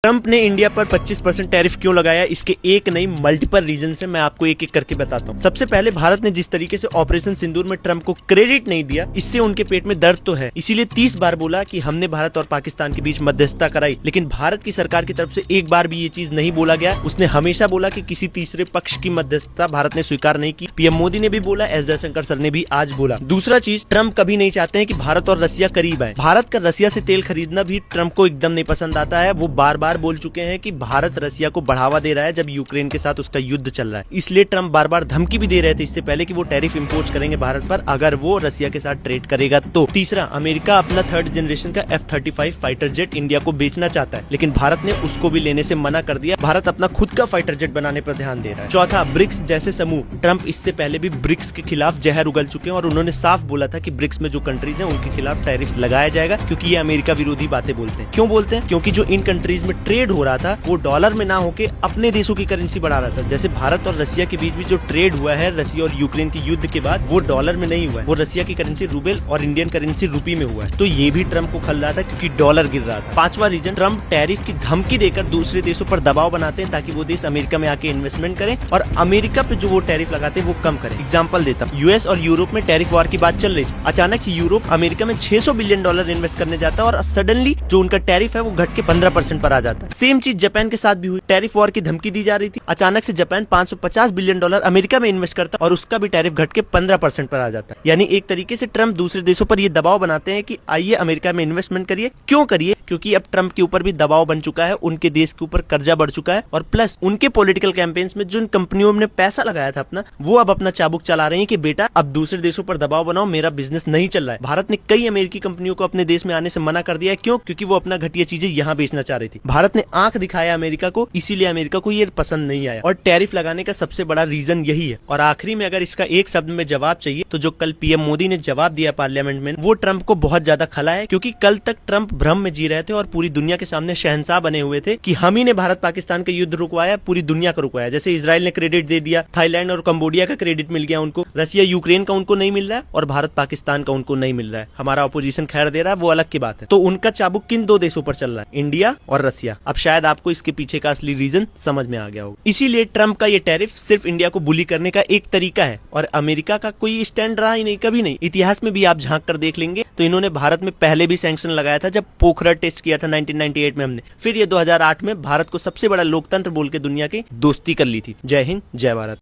Trump ने India पर 25% tariff क्यों लगाया, इसके एक नहीं मल्टीपल रीजन से मैं आपको एक एक करके बताता हूँ। सबसे पहले भारत ने जिस तरीके से ऑपरेशन सिंदूर में ट्रंप को क्रेडिट नहीं दिया, इससे उनके पेट में दर्द तो है। इसीलिए 30 बार बोला कि हमने भारत और पाकिस्तान के बीच मध्यस्थता कराई, लेकिन भारत की सरकार की तरफ से एक बार भी ये चीज नहीं बोला गया। उसने हमेशा बोला कि किसी तीसरे पक्ष की मध्यस्थता भारत ने स्वीकार नहीं की। पीएम मोदी ने भी बोला, एस जयशंकर सर ने भी आज बोला। दूसरा चीज, ट्रंप कभी नहीं चाहते हैं कि भारत और रसिया करीब आए। भारत का रसिया से तेल खरीदना भी ट्रंप को एकदम नहीं पसंद आता है। वो बार बार बोल चुके हैं कि भारत रसिया को बढ़ावा दे रहा है जब यूक्रेन के साथ उसका युद्ध चल रहा है। इसलिए ट्रंप बार बार धमकी भी दे रहे थे इससे पहले कि वो टैरिफ इंपोज करेंगे भारत पर अगर वो रसिया के साथ ट्रेड करेगा तो। तीसरा, अमेरिका अपना 3rd जनरेशन का F-35 फाइटर जेट इंडिया को बेचना चाहता है, लेकिन भारत ने उसको भी लेने से मना कर दिया। भारत अपना खुद का फाइटर जेट बनाने पर ध्यान दे रहा है। चौथा, ब्रिक्स जैसे समूह। ट्रंप इससे पहले भी ब्रिक्स के खिलाफ जहर उगल चुके हैं और उन्होंने साफ बोला था कि ब्रिक्स में जो कंट्रीज हैं उनके खिलाफ टैरिफ लगाया जाएगा, क्योंकि ये अमेरिका विरोधी बातें बोलते हैं। क्यों बोलते हैं? क्योंकि जो इन कंट्रीज में ट्रेड हो रहा था वो डॉलर में ना होके अपने देशों की करेंसी बढ़ा रहा था। जैसे भारत और रसिया के बीच भी जो ट्रेड हुआ है रसिया और यूक्रेन के युद्ध के बाद, वो डॉलर में नहीं हुआ है, वो रसिया की करेंसी रूबेल और इंडियन करेंसी रूपी में हुआ है। तो ये भी ट्रंप को खल रहा था क्योंकि डॉलर गिर रहा था। पांचवा रीजन, ट्रंप टैरिफ की धमकी देकर दूसरे देशों पर दबाव बनाते हैं ताकि वो देश अमेरिका में आके इन्वेस्टमेंट करें और अमेरिका पे जो वो टैरिफ लगाते हैं वो कम करें। एग्जाम्पल देता हूँ, यूएस और यूरोप में टैरिफ वॉर की बात चल रही थी। अचानक से यूरोप अमेरिका में $600 बिलियन इन्वेस्ट करने जाता है और सडनली जो उनका टैरिफ है वो घट के 15% पर आ जाता है। सेम चीज जापान के साथ भी हुई। टैरिफ वॉर की धमकी दी जा रही थी, अचानक से जापान $550 बिलियन अमेरिका में इन्वेस्ट करता और उसका भी टैरिफ घट के 15% पर आ जाता है। यानी एक तरीके से ट्रंप दूसरे देशों पर ये दबाव बनाते हैं कि आइए अमेरिका में इन्वेस्टमेंट करिए। क्यों करिए? क्योंकि अब ट्रंप के ऊपर भी दबाव बन चुका है, उनके देश के ऊपर कर्जा बढ़ चुका है और प्लस उनके पॉलिटिकल कैंपेन्स में जो इन कंपनियों ने पैसा लगाया था अपना, वो अब अपना चाबुक चला रही है कि बेटा अब दूसरे देशों पर दबाव बनाओ, मेरा बिजनेस नहीं चल रहा है। भारत ने कई अमेरिकी कंपनियों को अपने देश में आने से मना कर दिया है। क्यों? क्योंकि वो अपना घटिया चीजें यहाँ बेचना चाह रही थी। भारत ने आंख दिखाया अमेरिका को, इसीलिए अमेरिका को ये पसंद नहीं आया और टैरिफ लगाने का सबसे बड़ा रीजन यही है। और आखिरी में अगर इसका एक शब्द में जवाब चाहिए तो जो कल पीएम मोदी ने जवाब दिया पार्लियामेंट में, वो ट्रंप को बहुत ज्यादा खला है। क्योंकि कल तक ट्रंप भ्रम में जी रहे थे और पूरी दुनिया के सामने शहंशाह बने हुए थे कि हम ही ने भारत पाकिस्तान का युद्ध रुकवाया, पूरी दुनिया का रुकवाया। जैसे इजराइल ने क्रेडिट दे दिया, थाईलैंड और कंबोडिया का क्रेडिट मिल गया उनको, रसिया यूक्रेन का उनको नहीं मिल रहा है और भारत पाकिस्तान का उनको नहीं मिल रहा है। हमारा अपोजिशन खैर दे रहा है, वो अलग की बात है। तो उनका चाबुक किन दो देशों पर चल रहा है? इंडिया और रसिया। अब शायद आपको इसके पीछे का असली रीजन समझ में आ गया होगा। इसीलिए ट्रंप का ये टैरिफ सिर्फ इंडिया को बुली करने का एक तरीका है और अमेरिका का कोई स्टैंड रहा ही नहीं, कभी नहीं। इतिहास में भी आप झांक कर देख लेंगे तो इन्होंने भारत में पहले भी सैंक्शन लगाया था, जब पोखरण टेस्ट किया था 1998 में हमने। फिर ये 2008 में भारत को सबसे बड़ा लोकतंत्र बोल के दुनिया की दोस्ती कर ली थी। जय हिंद, जय भारत।